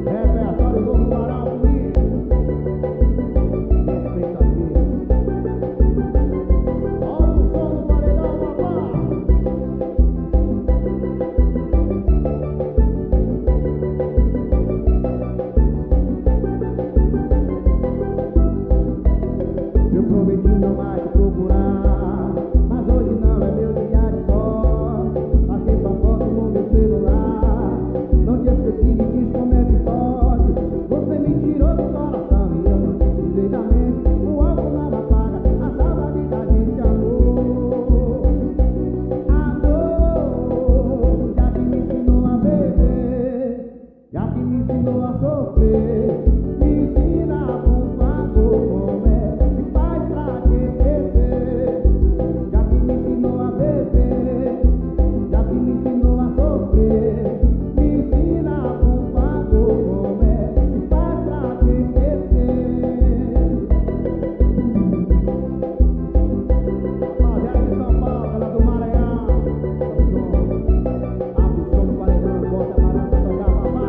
Repertório do Varal Bonito. Respeita aqui. Solta o som do paredão, papá. Eu prometi não mais te procurar, mas hoje não é meu dia de sorte. Achei sua foto no meu celular, não te esqueci, me diz como é que pode. Você me tirou do coração e eu não te tirei da mente. O álcool não apaga a saudade da gente, amor. Amor, já que me ensinou a beber, já que me ensinou a sofrer, me ensina, por favor, como é que faz pra te esquecer. Já que me ensinou a beber, já que me ensinou a sofrer, me ensina, por favor, como é que faz pra te esquecer. Rapaziada de São Paulo, ela do Maranhão, tamo junto. Abre o som do paredão, bota a parada pra tocar, papá.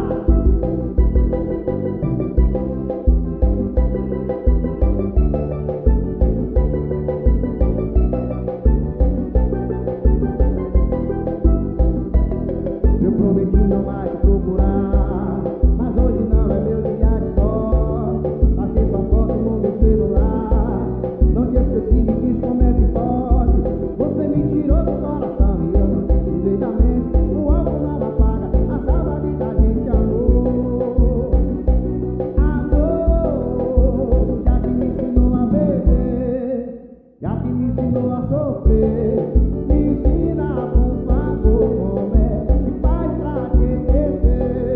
Eu prometi não mais te procurar, mas hoje não é meu dia de sorte. Achei sua foto no meu celular, não te esqueci, me diz como é que pode. Você me tirou do coração e eu não te tirei da mente. O álcool não apaga a saudade da gente, amor. Amor, já que me ensinou a beber, já que me ensinou a sofrer, me ensina, por favor, como é que faz pra te esquecer.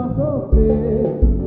a sofrer.